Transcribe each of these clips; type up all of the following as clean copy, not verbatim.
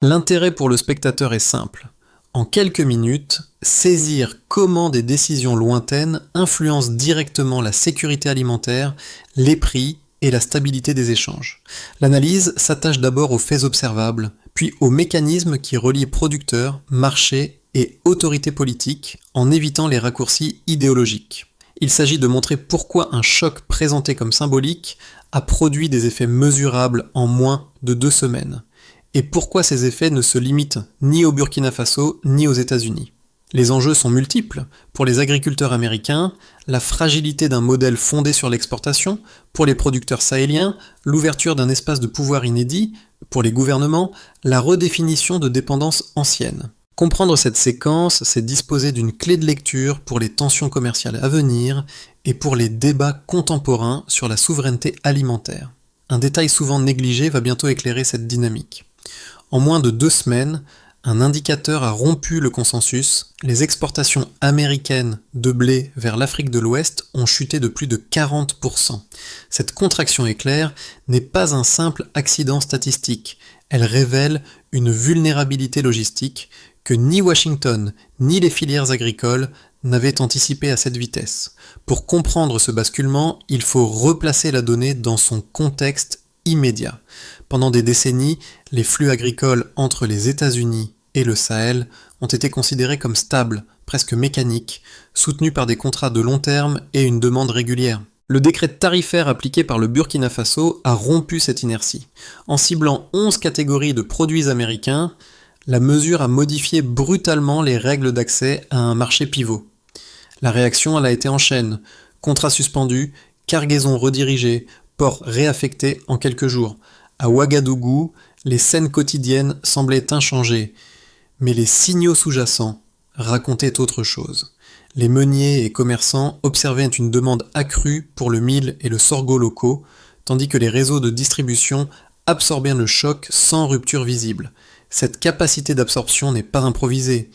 L'intérêt pour le spectateur est simple. En quelques minutes, saisir comment des décisions lointaines influencent directement la sécurité alimentaire, les prix et la stabilité des échanges. L'analyse s'attache d'abord aux faits observables, puis aux mécanismes qui relient producteurs, marchés et autorités politiques, en évitant les raccourcis idéologiques. Il s'agit de montrer pourquoi un choc présenté comme symbolique a produit des effets mesurables en moins de 2 semaines, et pourquoi ces effets ne se limitent ni au Burkina Faso ni aux États-Unis. Les enjeux sont multiples. Pour les agriculteurs américains, la fragilité d'un modèle fondé sur l'exportation, pour les producteurs sahéliens, l'ouverture d'un espace de pouvoir inédit, pour les gouvernements, la redéfinition de dépendances anciennes. Comprendre cette séquence, c'est disposer d'une clé de lecture pour les tensions commerciales à venir et pour les débats contemporains sur la souveraineté alimentaire. Un détail souvent négligé va bientôt éclairer cette dynamique. En moins de 2 semaines, un indicateur a rompu le consensus. Les exportations américaines de blé vers l'Afrique de l'Ouest ont chuté de plus de 40%. Cette contraction éclair n'est pas un simple accident statistique. Elle révèle une vulnérabilité logistique que ni Washington ni les filières agricoles n'avaient anticipé à cette vitesse. Pour comprendre ce basculement, il faut replacer la donnée dans son contexte immédiat. Pendant des décennies, les flux agricoles entre les États-Unis et le Sahel ont été considérés comme stables, presque mécaniques, soutenus par des contrats de long terme et une demande régulière. Le décret tarifaire appliqué par le Burkina Faso a rompu cette inertie. En ciblant 11 catégories de produits américains, la mesure a modifié brutalement les règles d'accès à un marché pivot. La réaction, elle a été en chaîne. Contrats suspendus, cargaisons redirigées, ports réaffectés en quelques jours. À Ouagadougou, les scènes quotidiennes semblaient inchangées, mais les signaux sous-jacents racontaient autre chose. Les meuniers et commerçants observaient une demande accrue pour le mil et le sorgho locaux, tandis que les réseaux de distribution absorbaient le choc sans rupture visible. Cette capacité d'absorption n'est pas improvisée.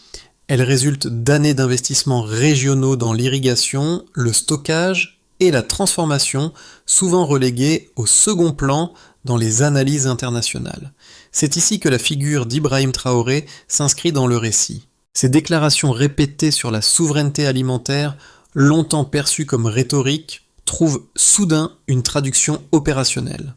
Elle résulte d'années d'investissements régionaux dans l'irrigation, le stockage et la transformation, souvent relégués au second plan dans les analyses internationales. C'est ici que la figure d'Ibrahim Traoré s'inscrit dans le récit. Ces déclarations répétées sur la souveraineté alimentaire, longtemps perçues comme rhétorique, trouvent soudain une traduction opérationnelle.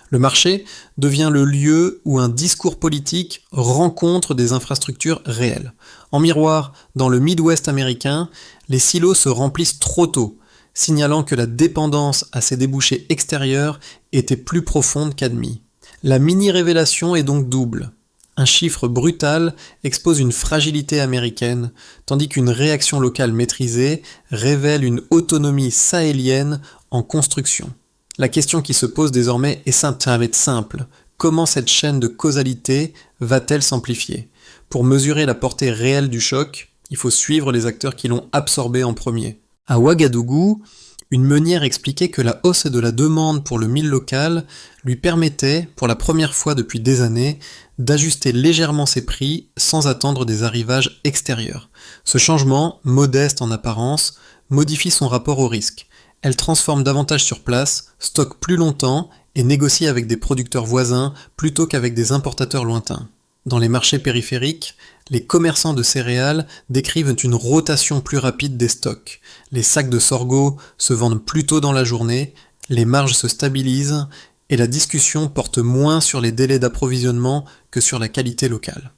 Le marché devient le lieu où un discours politique rencontre des infrastructures réelles. En miroir, dans le Midwest américain, les silos se remplissent trop tôt, signalant que la dépendance à ces débouchés extérieurs était plus profonde qu'admis. La mini-révélation est donc double. Un chiffre brutal expose une fragilité américaine, tandis qu'une réaction locale maîtrisée révèle une autonomie sahélienne en construction. La question qui se pose désormais est simple. Comment cette chaîne de causalité va-t-elle s'amplifier ? Pour mesurer la portée réelle du choc, il faut suivre les acteurs qui l'ont absorbé en premier. À Ouagadougou, une meunière expliquait que la hausse de la demande pour le mil local lui permettait, pour la première fois depuis des années, d'ajuster légèrement ses prix sans attendre des arrivages extérieurs. Ce changement, modeste en apparence, modifie son rapport au risque. Elle transforme davantage sur place, stocke plus longtemps et négocie avec des producteurs voisins plutôt qu'avec des importateurs lointains. Dans les marchés périphériques, les commerçants de céréales décrivent une rotation plus rapide des stocks. Les sacs de sorgho se vendent plus tôt dans la journée, les marges se stabilisent et la discussion porte moins sur les délais d'approvisionnement que sur la qualité locale.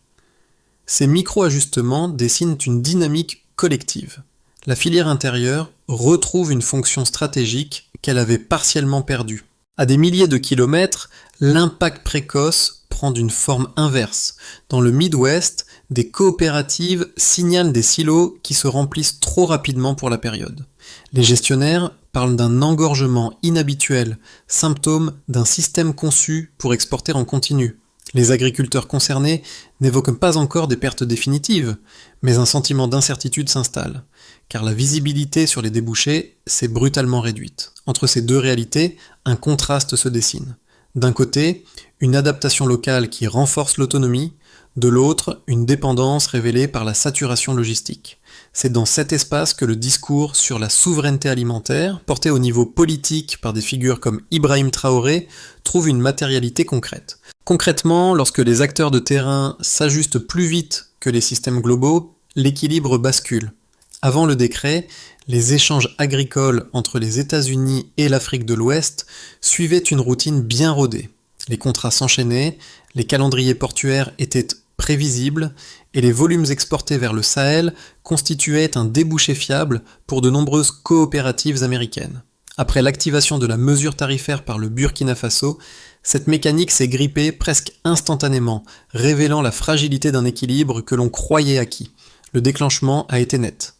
Ces micro-ajustements dessinent une dynamique collective. La filière intérieure retrouve une fonction stratégique qu'elle avait partiellement perdue. À des milliers de kilomètres, l'impact précoce prend d'une forme inverse. Dans le Midwest, des coopératives signalent des silos qui se remplissent trop rapidement pour la période. Les gestionnaires parlent d'un engorgement inhabituel, symptôme d'un système conçu pour exporter en continu. Les agriculteurs concernés n'évoquent pas encore des pertes définitives, mais un sentiment d'incertitude s'installe, car la visibilité sur les débouchés s'est brutalement réduite. Entre ces deux réalités, un contraste se dessine. D'un côté, une adaptation locale qui renforce l'autonomie, de l'autre, une dépendance révélée par la saturation logistique. C'est dans cet espace que le discours sur la souveraineté alimentaire, porté au niveau politique par des figures comme Ibrahim Traoré, trouve une matérialité concrète. Concrètement, lorsque les acteurs de terrain s'ajustent plus vite que les systèmes globaux, l'équilibre bascule. Avant le décret, les échanges agricoles entre les États-Unis et l'Afrique de l'Ouest suivaient une routine bien rodée. Les contrats s'enchaînaient, les calendriers portuaires étaient prévisibles et les volumes exportés vers le Sahel constituaient un débouché fiable pour de nombreuses coopératives américaines. Après l'activation de la mesure tarifaire par le Burkina Faso, cette mécanique s'est grippée presque instantanément, révélant la fragilité d'un équilibre que l'on croyait acquis. Le déclenchement a été net.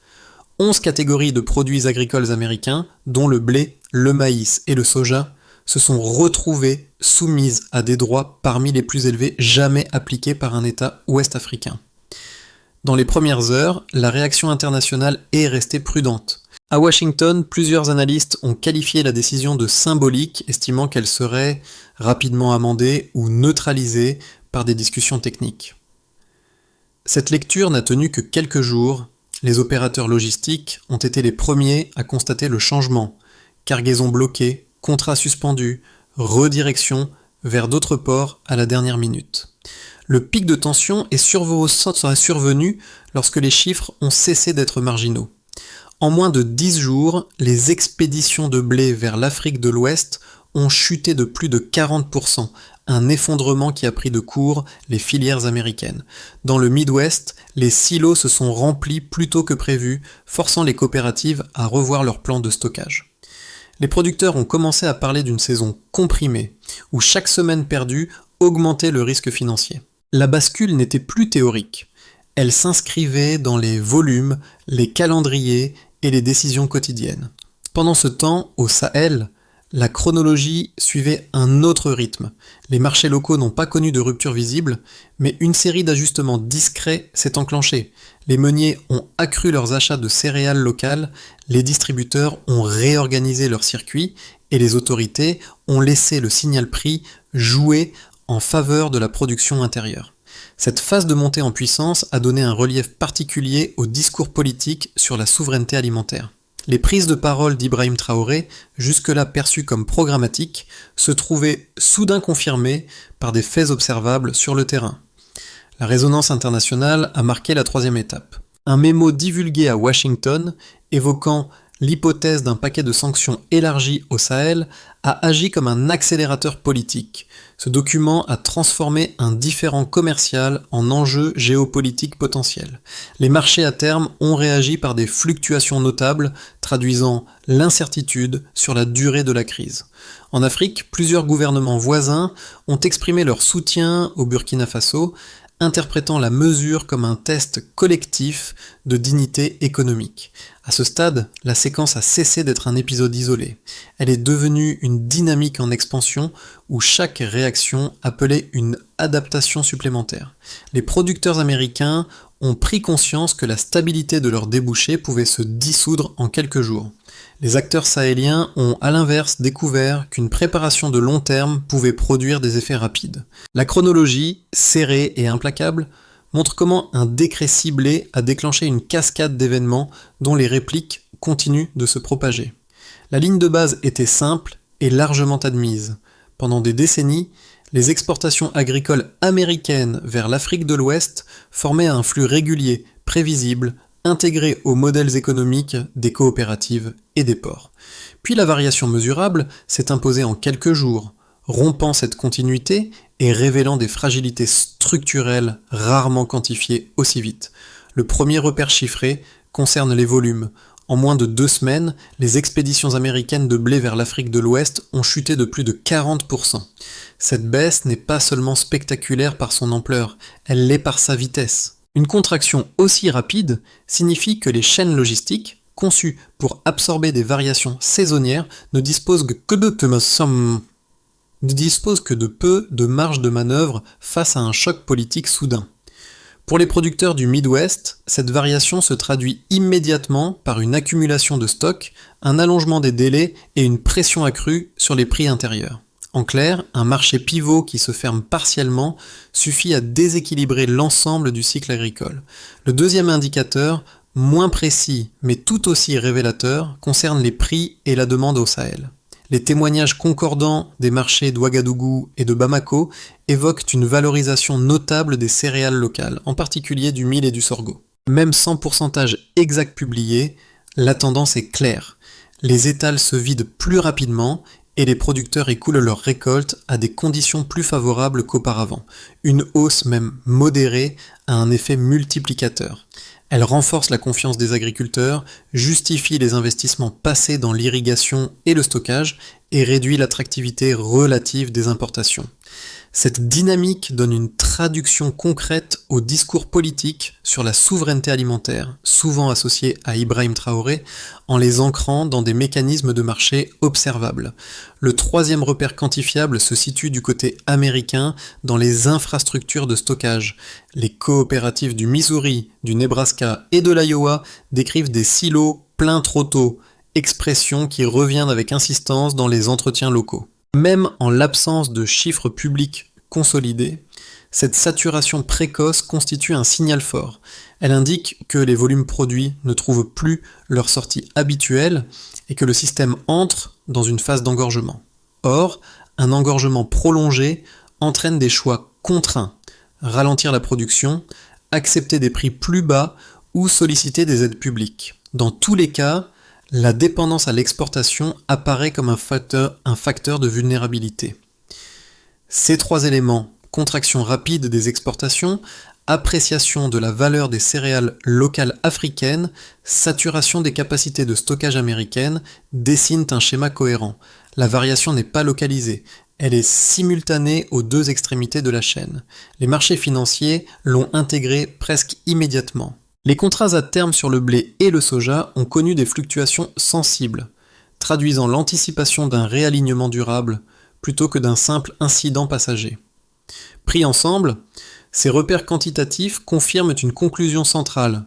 11 catégories de produits agricoles américains, dont le blé, le maïs et le soja, se sont retrouvées soumises à des droits parmi les plus élevés jamais appliqués par un État ouest-africain. Dans les premières heures, la réaction internationale est restée prudente. À Washington, plusieurs analystes ont qualifié la décision de symbolique, estimant qu'elle serait rapidement amendée ou neutralisée par des discussions techniques. Cette lecture n'a tenu que quelques jours. Les opérateurs logistiques ont été les premiers à constater le changement. Cargaisons bloquées, contrats suspendus, redirection vers d'autres ports à la dernière minute. Le pic de tension est survenu lorsque les chiffres ont cessé d'être marginaux. En moins de 10 jours, les expéditions de blé vers l'Afrique de l'Ouest ont chuté de plus de 40%, un effondrement qui a pris de court les filières américaines. Dans le Midwest, les silos se sont remplis plus tôt que prévu, forçant les coopératives à revoir leur plan de stockage. Les producteurs ont commencé à parler d'une saison comprimée, où chaque semaine perdue augmentait le risque financier. La bascule n'était plus théorique. Elle s'inscrivait dans les volumes, les calendriers et les décisions quotidiennes. Pendant ce temps, au Sahel, la chronologie suivait un autre rythme. Les marchés locaux n'ont pas connu de rupture visible, mais une série d'ajustements discrets s'est enclenchée. Les meuniers ont accru leurs achats de céréales locales, les distributeurs ont réorganisé leurs circuits et les autorités ont laissé le signal prix jouer en faveur de la production intérieure. Cette phase de montée en puissance a donné un relief particulier au discours politique sur la souveraineté alimentaire. Les prises de parole d'Ibrahim Traoré, jusque-là perçues comme programmatiques, se trouvaient soudain confirmées par des faits observables sur le terrain. La résonance internationale a marqué la troisième étape. Un mémo divulgué à Washington, évoquant l'hypothèse d'un paquet de sanctions élargi au Sahel, a agi comme un accélérateur politique. Ce document a transformé un différend commercial en enjeu géopolitique potentiel. Les marchés à terme ont réagi par des fluctuations notables, traduisant l'incertitude sur la durée de la crise. En Afrique, plusieurs gouvernements voisins ont exprimé leur soutien au Burkina Faso, interprétant la mesure comme un test collectif de dignité économique. À ce stade, la séquence a cessé d'être un épisode isolé. Elle est devenue une dynamique en expansion où chaque réaction appelait une adaptation supplémentaire. Les producteurs américains ont pris conscience que la stabilité de leurs débouchés pouvait se dissoudre en quelques jours. Les acteurs sahéliens ont à l'inverse découvert qu'une préparation de long terme pouvait produire des effets rapides. La chronologie, serrée et implacable, montre comment un décret ciblé a déclenché une cascade d'événements dont les répliques continuent de se propager. La ligne de base était simple et largement admise. Pendant des décennies, les exportations agricoles américaines vers l'Afrique de l'Ouest formaient un flux régulier, prévisible, intégré aux modèles économiques des coopératives et des ports. Puis la variation mesurable s'est imposée en quelques jours, rompant cette continuité et révélant des fragilités structurelles rarement quantifiées aussi vite. Le premier repère chiffré concerne les volumes. En moins de 2 semaines, les expéditions américaines de blé vers l'Afrique de l'Ouest ont chuté de plus de 40%. Cette baisse n'est pas seulement spectaculaire par son ampleur, elle l'est par sa vitesse. Une contraction aussi rapide signifie que les chaînes logistiques, conçues pour absorber des variations saisonnières, ne disposent que de peu de marge de manœuvre face à un choc politique soudain. Pour les producteurs du Midwest, cette variation se traduit immédiatement par une accumulation de stocks, un allongement des délais et une pression accrue sur les prix intérieurs. En clair, un marché pivot qui se ferme partiellement suffit à déséquilibrer l'ensemble du cycle agricole. Le deuxième indicateur, moins précis mais tout aussi révélateur, concerne les prix et la demande au Sahel. Les témoignages concordants des marchés d'Ouagadougou et de Bamako évoquent une valorisation notable des céréales locales, en particulier du mil et du sorgho. Même sans pourcentage exact publié, la tendance est claire. Les étals se vident plus rapidement et les producteurs écoulent leurs récoltes à des conditions plus favorables qu'auparavant. Une hausse même modérée a un effet multiplicateur. Elle renforce la confiance des agriculteurs, justifie les investissements passés dans l'irrigation et le stockage et réduit l'attractivité relative des importations. Cette dynamique donne une traduction concrète au discours politique sur la souveraineté alimentaire, souvent associé à Ibrahim Traoré, en les ancrant dans des mécanismes de marché observables. Le troisième repère quantifiable se situe du côté américain dans les infrastructures de stockage. Les coopératives du Missouri, du Nebraska et de l'Iowa décrivent des silos pleins trop tôt, expression qui revient avec insistance dans les entretiens locaux. Même en l'absence de chiffres publics consolidés, cette saturation précoce constitue un signal fort. Elle indique que les volumes produits ne trouvent plus leur sortie habituelle et que le système entre dans une phase d'engorgement. Or, un engorgement prolongé entraîne des choix contraints, ralentir la production, accepter des prix plus bas ou solliciter des aides publiques. Dans tous les cas, la dépendance à l'exportation apparaît comme un facteur de vulnérabilité. Ces trois éléments, contraction rapide des exportations, appréciation de la valeur des céréales locales africaines, saturation des capacités de stockage américaines, dessinent un schéma cohérent. La variation n'est pas localisée, elle est simultanée aux deux extrémités de la chaîne. Les marchés financiers l'ont intégrée presque immédiatement. Les contrats à terme sur le blé et le soja ont connu des fluctuations sensibles, traduisant l'anticipation d'un réalignement durable plutôt que d'un simple incident passager. Pris ensemble, ces repères quantitatifs confirment une conclusion centrale.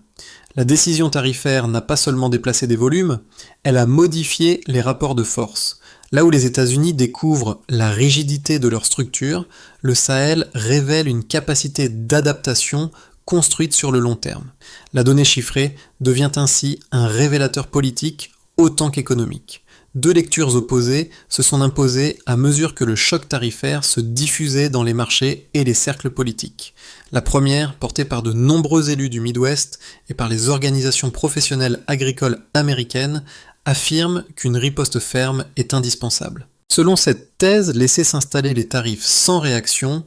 La décision tarifaire n'a pas seulement déplacé des volumes, elle a modifié les rapports de force. Là où les États-Unis découvrent la rigidité de leur structure, le Sahel révèle une capacité d'adaptation construite sur le long terme. La donnée chiffrée devient ainsi un révélateur politique autant qu'économique. Deux lectures opposées se sont imposées à mesure que le choc tarifaire se diffusait dans les marchés et les cercles politiques. La première, portée par de nombreux élus du Midwest et par les organisations professionnelles agricoles américaines, affirme qu'une riposte ferme est indispensable. Selon cette thèse, laisser s'installer les tarifs sans réaction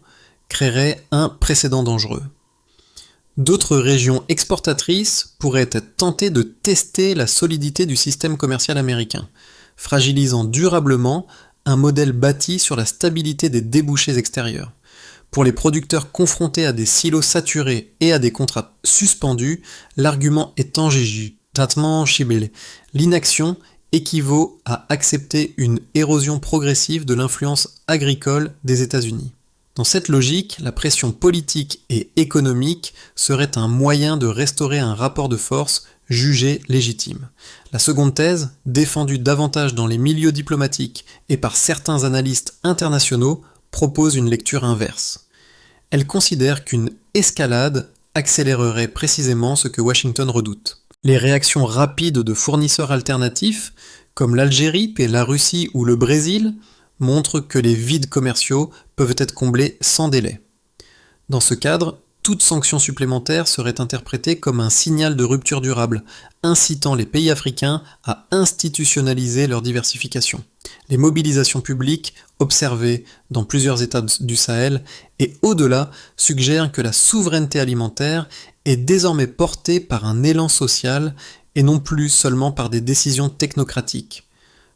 créerait un précédent dangereux. D'autres régions exportatrices pourraient être tentées de tester la solidité du système commercial américain, fragilisant durablement un modèle bâti sur la stabilité des débouchés extérieurs. Pour les producteurs confrontés à des silos saturés et à des contrats suspendus, l'argument est tangible. L'inaction équivaut à accepter une érosion progressive de l'influence agricole des États-Unis. Dans cette logique, la pression politique et économique serait un moyen de restaurer un rapport de force jugé légitime. La seconde thèse, défendue davantage dans les milieux diplomatiques et par certains analystes internationaux, propose une lecture inverse. Elle considère qu'une escalade accélérerait précisément ce que Washington redoute. Les réactions rapides de fournisseurs alternatifs, comme l'Algérie, puis la Russie ou le Brésil, montrent que les vides commerciaux peuvent être comblés sans délai. Dans ce cadre, toute sanction supplémentaire serait interprétée comme un signal de rupture durable, incitant les pays africains à institutionnaliser leur diversification. Les mobilisations publiques observées dans plusieurs États du Sahel et au-delà suggèrent que la souveraineté alimentaire est désormais portée par un élan social et non plus seulement par des décisions technocratiques.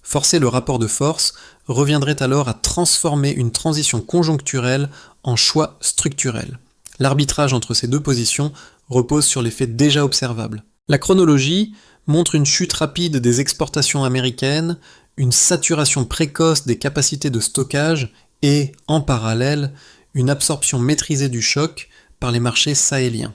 Forcer le rapport de force reviendrait alors à transformer une transition conjoncturelle en choix structurel. L'arbitrage entre ces deux positions repose sur les faits déjà observables. La chronologie montre une chute rapide des exportations américaines, une saturation précoce des capacités de stockage et, en parallèle, une absorption maîtrisée du choc par les marchés sahéliens.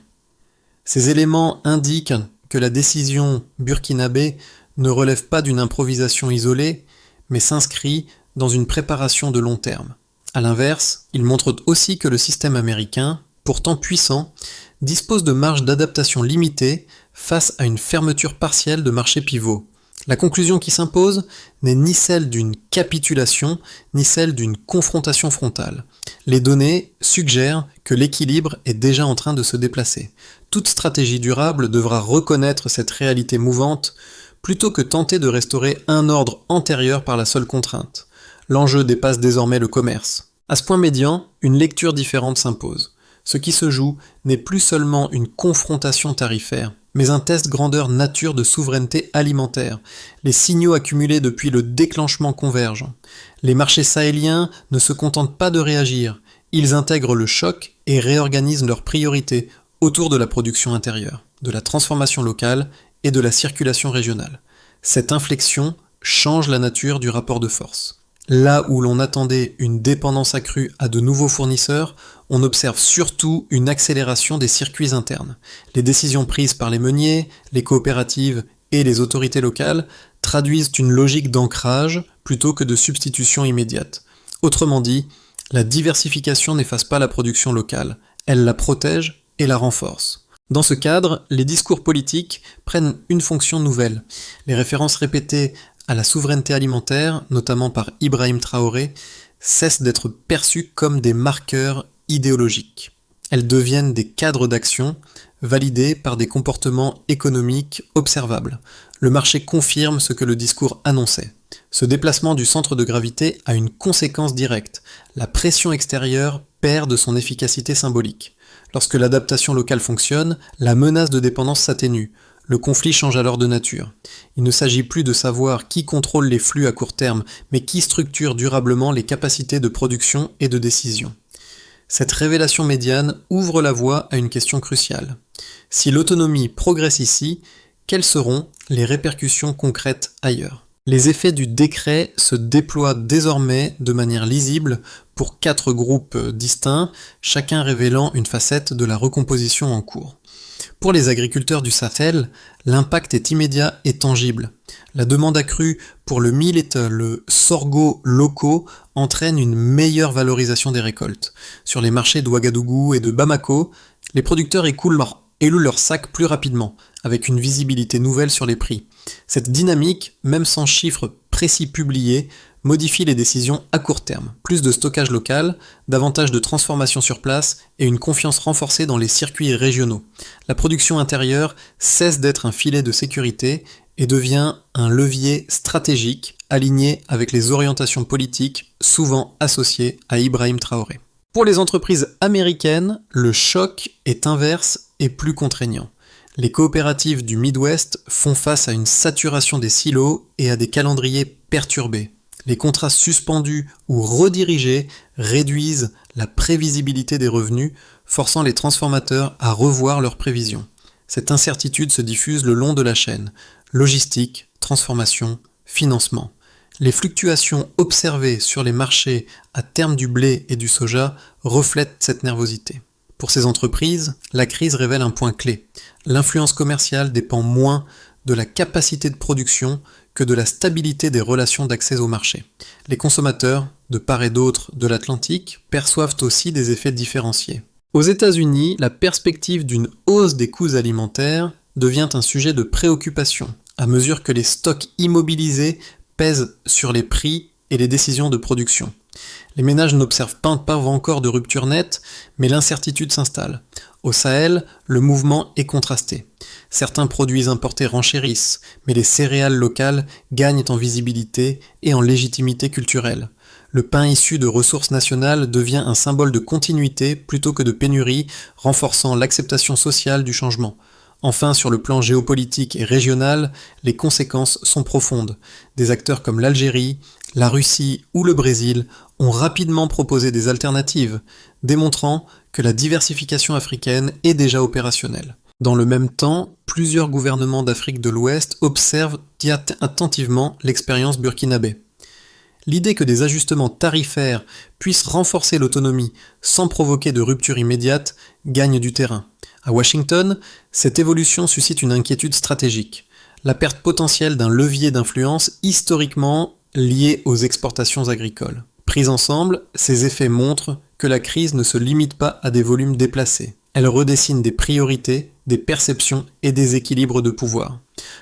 Ces éléments indiquent que la décision burkinabé ne relève pas d'une improvisation isolée, mais s'inscrit dans une préparation de long terme. A l'inverse, il montre aussi que le système américain, pourtant puissant, dispose de marges d'adaptation limitées face à une fermeture partielle de marchés pivots. La conclusion qui s'impose n'est ni celle d'une capitulation, ni celle d'une confrontation frontale. Les données suggèrent que l'équilibre est déjà en train de se déplacer. Toute stratégie durable devra reconnaître cette réalité mouvante plutôt que tenter de restaurer un ordre antérieur par la seule contrainte. L'enjeu dépasse désormais le commerce. À ce point médian, une lecture différente s'impose. Ce qui se joue n'est plus seulement une confrontation tarifaire, mais un test grandeur nature de souveraineté alimentaire. Les signaux accumulés depuis le déclenchement convergent. Les marchés sahéliens ne se contentent pas de réagir, ils intègrent le choc et réorganisent leurs priorités autour de la production intérieure, de la transformation locale et de la circulation régionale. Cette inflexion change la nature du rapport de force. Là où l'on attendait une dépendance accrue à de nouveaux fournisseurs, on observe surtout une accélération des circuits internes. Les décisions prises par les meuniers, les coopératives et les autorités locales traduisent une logique d'ancrage plutôt que de substitution immédiate. Autrement dit, la diversification n'efface pas la production locale, elle la protège et la renforce. Dans ce cadre, les discours politiques prennent une fonction nouvelle. Les références répétées à la souveraineté alimentaire, notamment par Ibrahim Traoré, cessent d'être perçues comme des marqueurs idéologiques. Elles deviennent des cadres d'action, validés par des comportements économiques observables. Le marché confirme ce que le discours annonçait. Ce déplacement du centre de gravité a une conséquence directe. La pression extérieure perd de son efficacité symbolique. Lorsque l'adaptation locale fonctionne, la menace de dépendance s'atténue. Le conflit change alors de nature. Il ne s'agit plus de savoir qui contrôle les flux à court terme, mais qui structure durablement les capacités de production et de décision. Cette révélation médiane ouvre la voie à une question cruciale. Si l'autonomie progresse ici, quelles seront les répercussions concrètes ailleurs ? Les effets du décret se déploient désormais de manière lisible pour 4 groupes distincts, chacun révélant une facette de la recomposition en cours. Pour les agriculteurs du Sahel, l'impact est immédiat et tangible. La demande accrue pour le millet, le sorgho locaux entraîne une meilleure valorisation des récoltes. Sur les marchés d'Ouagadougou et de Bamako, les producteurs écoulent leurs sacs plus rapidement, avec une visibilité nouvelle sur les prix. Cette dynamique, même sans chiffres précis publiés, modifie les décisions à court terme. Plus de stockage local, davantage de transformation sur place et une confiance renforcée dans les circuits régionaux. La production intérieure cesse d'être un filet de sécurité et devient un levier stratégique aligné avec les orientations politiques souvent associées à Ibrahim Traoré. Pour les entreprises américaines, le choc est inverse et plus contraignant. Les coopératives du Midwest font face à une saturation des silos et à des calendriers perturbés. Les contrats suspendus ou redirigés réduisent la prévisibilité des revenus, forçant les transformateurs à revoir leurs prévisions. Cette incertitude se diffuse le long de la chaîne. Logistique, transformation, financement. Les fluctuations observées sur les marchés à terme du blé et du soja reflètent cette nervosité. Pour ces entreprises, la crise révèle un point clé. L'influence commerciale dépend moins de la capacité de production que de la stabilité des relations d'accès au marché. Les consommateurs, de part et d'autre de l'Atlantique, perçoivent aussi des effets différenciés. Aux États-Unis, la perspective d'une hausse des coûts alimentaires devient un sujet de préoccupation, à mesure que les stocks immobilisés pèsent sur les prix et les décisions de production. Les ménages n'observent pas encore de rupture nette, mais l'incertitude s'installe. Au Sahel, le mouvement est contrasté. Certains produits importés renchérissent, mais les céréales locales gagnent en visibilité et en légitimité culturelle. Le pain issu de ressources nationales devient un symbole de continuité plutôt que de pénurie, renforçant l'acceptation sociale du changement. Enfin, sur le plan géopolitique et régional, les conséquences sont profondes. Des acteurs comme l'Algérie, la Russie ou le Brésil ont rapidement proposé des alternatives, démontrant que la diversification africaine est déjà opérationnelle. Dans le même temps, plusieurs gouvernements d'Afrique de l'Ouest observent attentivement l'expérience burkinabé. L'idée que des ajustements tarifaires puissent renforcer l'autonomie sans provoquer de rupture immédiate gagne du terrain. À Washington, cette évolution suscite une inquiétude stratégique. La perte potentielle d'un levier d'influence historiquement lié aux exportations agricoles. Pris ensemble, ces effets montrent que la crise ne se limite pas à des volumes déplacés. Elle redessine des priorités des perceptions et des équilibres de pouvoir.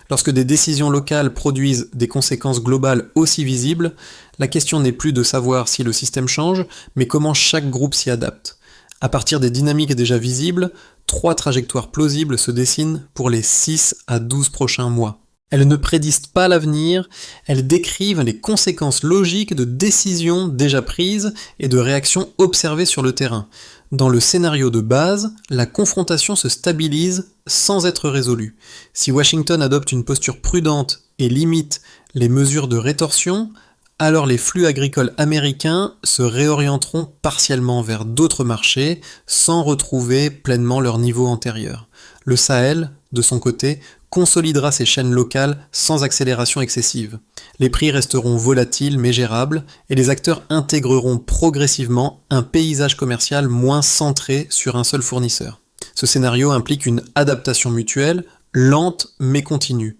Lorsque des décisions locales produisent des conséquences globales aussi visibles, la question n'est plus de savoir si le système change, mais comment chaque groupe s'y adapte. À partir des dynamiques déjà visibles, 3 trajectoires plausibles se dessinent pour les 6 à 12 prochains mois. Elles ne prédisent pas l'avenir, elles décrivent les conséquences logiques de décisions déjà prises et de réactions observées sur le terrain. Dans le scénario de base, la confrontation se stabilise sans être résolue. Si Washington adopte une posture prudente et limite les mesures de rétorsion, alors les flux agricoles américains se réorienteront partiellement vers d'autres marchés sans retrouver pleinement leur niveau antérieur. Le Sahel, de son côté, consolidera ses chaînes locales sans accélération excessive. Les prix resteront volatiles mais gérables et les acteurs intégreront progressivement un paysage commercial moins centré sur un seul fournisseur. Ce scénario implique une adaptation mutuelle, lente mais continue,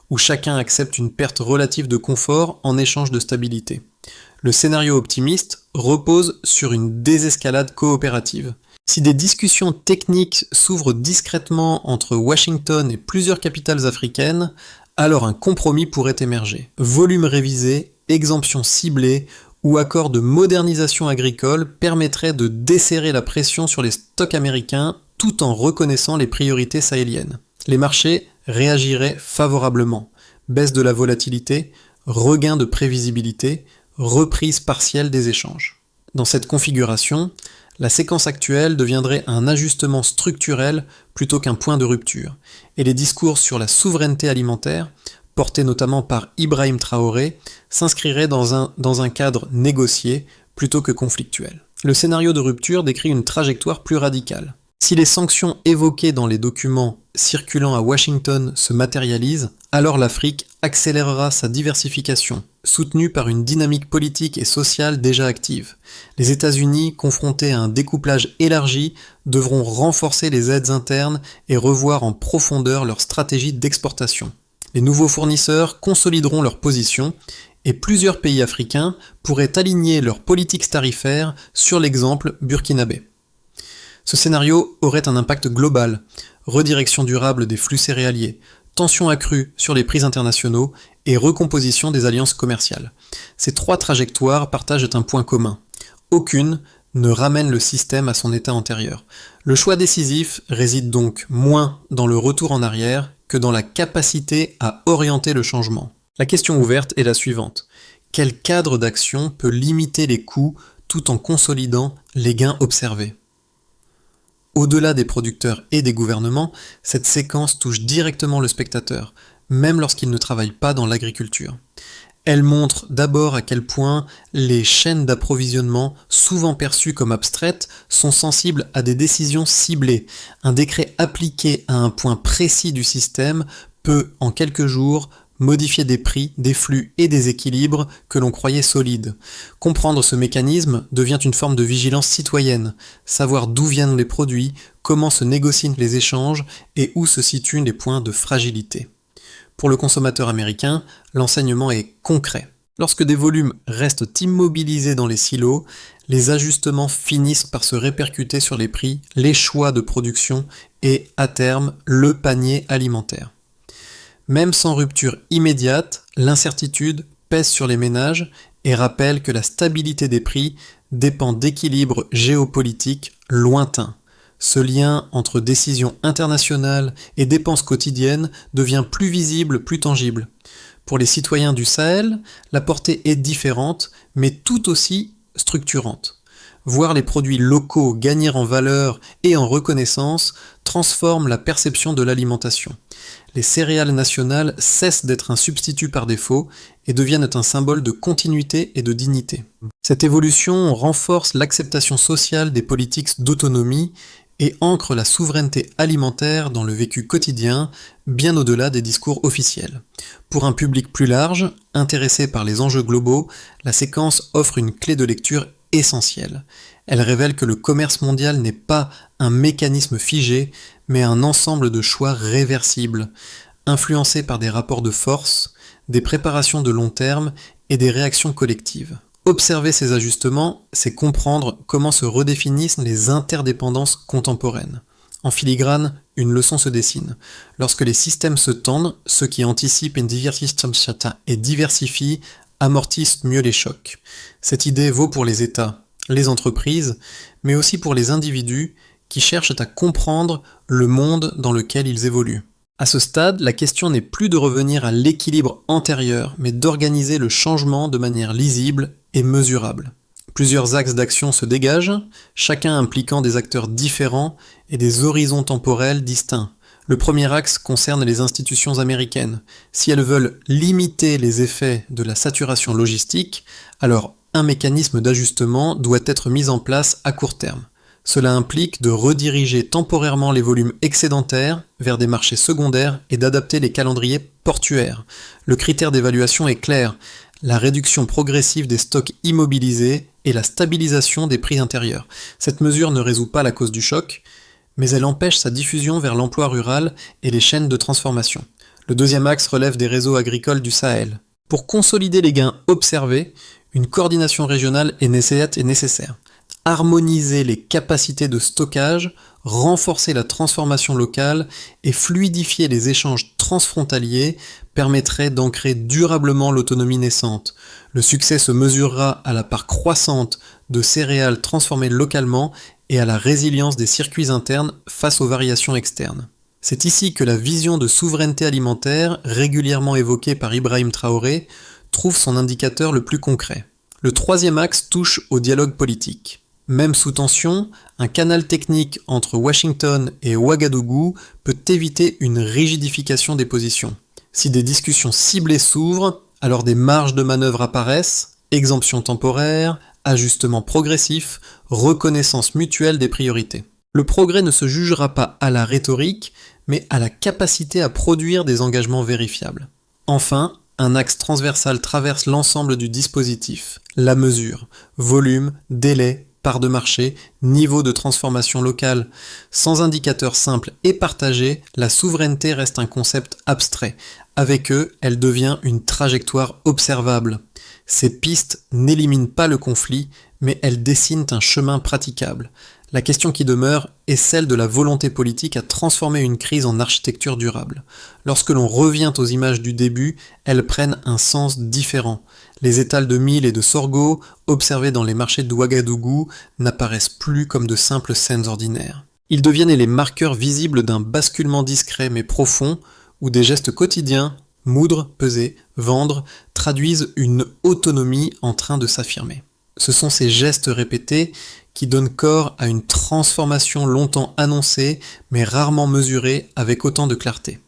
où chacun accepte une perte relative de confort en échange de stabilité. Le scénario optimiste repose sur une désescalade coopérative. Si des discussions techniques s'ouvrent discrètement entre Washington et plusieurs capitales africaines, alors un compromis pourrait émerger. Volume révisé, exemption ciblée ou accord de modernisation agricole permettraient de desserrer la pression sur les stocks américains tout en reconnaissant les priorités sahéliennes. Les marchés réagiraient favorablement. Baisse de la volatilité, regain de prévisibilité, reprise partielle des échanges. Dans cette configuration, la séquence actuelle deviendrait un ajustement structurel plutôt qu'un point de rupture, et les discours sur la souveraineté alimentaire, portés notamment par Ibrahim Traoré, s'inscriraient dans un cadre négocié plutôt que conflictuel. Le scénario de rupture décrit une trajectoire plus radicale. Si les sanctions évoquées dans les documents circulant à Washington se matérialisent, alors l'Afrique accélérera sa diversification, soutenue par une dynamique politique et sociale déjà active. Les États-Unis, confrontés à un découplage élargi, devront renforcer les aides internes et revoir en profondeur leur stratégie d'exportation. Les nouveaux fournisseurs consolideront leur position et plusieurs pays africains pourraient aligner leurs politiques tarifaires sur l'exemple burkinabé. Ce scénario aurait un impact global, redirection durable des flux céréaliers, tension accrue sur les prix internationaux et recomposition des alliances commerciales. Ces 3 trajectoires partagent un point commun. Aucune ne ramène le système à son état antérieur. Le choix décisif réside donc moins dans le retour en arrière que dans la capacité à orienter le changement. La question ouverte est la suivante. Quel cadre d'action peut limiter les coûts tout en consolidant les gains observés ? Au-delà des producteurs et des gouvernements, cette séquence touche directement le spectateur, même lorsqu'il ne travaille pas dans l'agriculture. Elle montre d'abord à quel point les chaînes d'approvisionnement, souvent perçues comme abstraites, sont sensibles à des décisions ciblées. Un décret appliqué à un point précis du système peut, en quelques jours, modifier des prix, des flux et des équilibres que l'on croyait solides. Comprendre ce mécanisme devient une forme de vigilance citoyenne, savoir d'où viennent les produits, comment se négocient les échanges et où se situent les points de fragilité. Pour le consommateur américain, l'enseignement est concret. Lorsque des volumes restent immobilisés dans les silos, les ajustements finissent par se répercuter sur les prix, les choix de production et, à terme, le panier alimentaire. Même sans rupture immédiate, l'incertitude pèse sur les ménages et rappelle que la stabilité des prix dépend d'équilibres géopolitiques lointains. Ce lien entre décisions internationales et dépenses quotidiennes devient plus visible, plus tangible. Pour les citoyens du Sahel, la portée est différente, mais tout aussi structurante. Voir les produits locaux gagner en valeur et en reconnaissance transforme la perception de l'alimentation. Les céréales nationales cessent d'être un substitut par défaut et deviennent un symbole de continuité et de dignité. Cette évolution renforce l'acceptation sociale des politiques d'autonomie et ancre la souveraineté alimentaire dans le vécu quotidien, bien au-delà des discours officiels. Pour un public plus large, intéressé par les enjeux globaux, la séquence offre une clé de lecture essentielle. Elle révèle que le commerce mondial n'est pas un mécanisme figé, mais un ensemble de choix réversibles, influencés par des rapports de force, des préparations de long terme et des réactions collectives. Observer ces ajustements, c'est comprendre comment se redéfinissent les interdépendances contemporaines. En filigrane, une leçon se dessine. Lorsque les systèmes se tendent, ceux qui anticipent et diversifient amortissent mieux les chocs. Cette idée vaut pour les États, les entreprises, mais aussi pour les individus qui cherchent à comprendre le monde dans lequel ils évoluent. À ce stade, la question n'est plus de revenir à l'équilibre antérieur, mais d'organiser le changement de manière lisible et mesurable. Plusieurs axes d'action se dégagent, chacun impliquant des acteurs différents et des horizons temporels distincts. Le premier axe concerne les institutions américaines. Si elles veulent limiter les effets de la saturation logistique, alors un mécanisme d'ajustement doit être mis en place à court terme. Cela implique de rediriger temporairement les volumes excédentaires vers des marchés secondaires et d'adapter les calendriers portuaires. Le critère d'évaluation est clair, la réduction progressive des stocks immobilisés et la stabilisation des prix intérieurs. Cette mesure ne résout pas la cause du choc, mais elle empêche sa diffusion vers l'emploi rural et les chaînes de transformation. Le deuxième axe relève des réseaux agricoles du Sahel. Pour consolider les gains observés, une coordination régionale est nécessaire. Harmoniser les capacités de stockage, renforcer la transformation locale et fluidifier les échanges transfrontaliers permettrait d'ancrer durablement l'autonomie naissante. Le succès se mesurera à la part croissante de céréales transformées localement et à la résilience des circuits internes face aux variations externes. C'est ici que la vision de souveraineté alimentaire, régulièrement évoquée par Ibrahim Traoré, trouve son indicateur le plus concret. Le troisième axe touche au dialogue politique. Même sous tension, un canal technique entre Washington et Ouagadougou peut éviter une rigidification des positions. Si des discussions ciblées s'ouvrent, alors des marges de manœuvre apparaissent, exemption temporaire, ajustement progressif, reconnaissance mutuelle des priorités. Le progrès ne se jugera pas à la rhétorique, mais à la capacité à produire des engagements vérifiables. Enfin, un axe transversal traverse l'ensemble du dispositif, la mesure, volume, délai, part de marché, niveau de transformation locale. Sans indicateurs simples et partagés, la souveraineté reste un concept abstrait. Avec eux, elle devient une trajectoire observable. Ces pistes n'éliminent pas le conflit, mais elles dessinent un chemin praticable. La question qui demeure est celle de la volonté politique à transformer une crise en architecture durable. Lorsque l'on revient aux images du début, elles prennent un sens différent. Les étals de mil et de sorgho, observés dans les marchés de Ouagadougou, n'apparaissent plus comme de simples scènes ordinaires. Ils deviennent les marqueurs visibles d'un basculement discret mais profond, où des gestes quotidiens, moudre, peser, vendre, traduisent une autonomie en train de s'affirmer. Ce sont ces gestes répétés qui donnent corps à une transformation longtemps annoncée, mais rarement mesurée avec autant de clarté.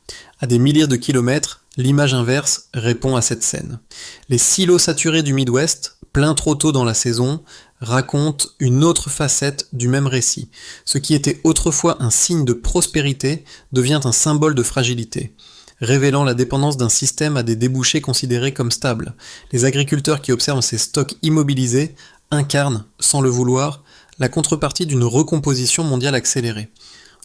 À des milliers de kilomètres, l'image inverse répond à cette scène. Les silos saturés du Midwest, pleins trop tôt dans la saison, racontent une autre facette du même récit. Ce qui était autrefois un signe de prospérité devient un symbole de fragilité, révélant la dépendance d'un système à des débouchés considérés comme stables. Les agriculteurs qui observent ces stocks immobilisés incarnent, sans le vouloir, la contrepartie d'une recomposition mondiale accélérée.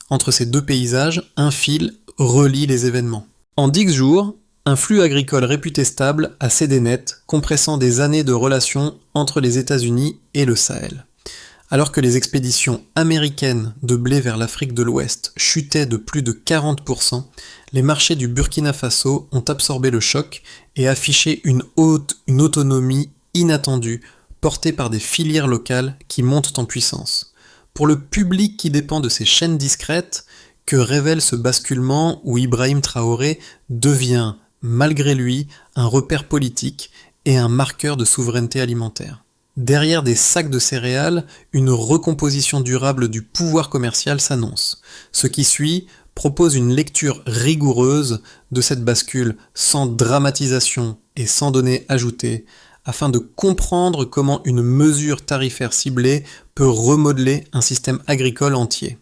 Entre ces deux paysages, un fil relie les événements. En 10 jours, un flux agricole réputé stable a cédé net, compressant des années de relations entre les États-Unis et le Sahel. Alors que les expéditions américaines de blé vers l'Afrique de l'Ouest chutaient de plus de 40%, les marchés du Burkina Faso ont absorbé le choc et affiché une autonomie inattendue, portée par des filières locales qui montent en puissance. Pour le public qui dépend de ces chaînes discrètes, que révèle ce basculement où Ibrahim Traoré devient, malgré lui, un repère politique et un marqueur de souveraineté alimentaire. Derrière des sacs de céréales, une recomposition durable du pouvoir commercial s'annonce. Ce qui suit propose une lecture rigoureuse de cette bascule, sans dramatisation et sans données ajoutées, afin de comprendre comment une mesure tarifaire ciblée peut remodeler un système agricole entier.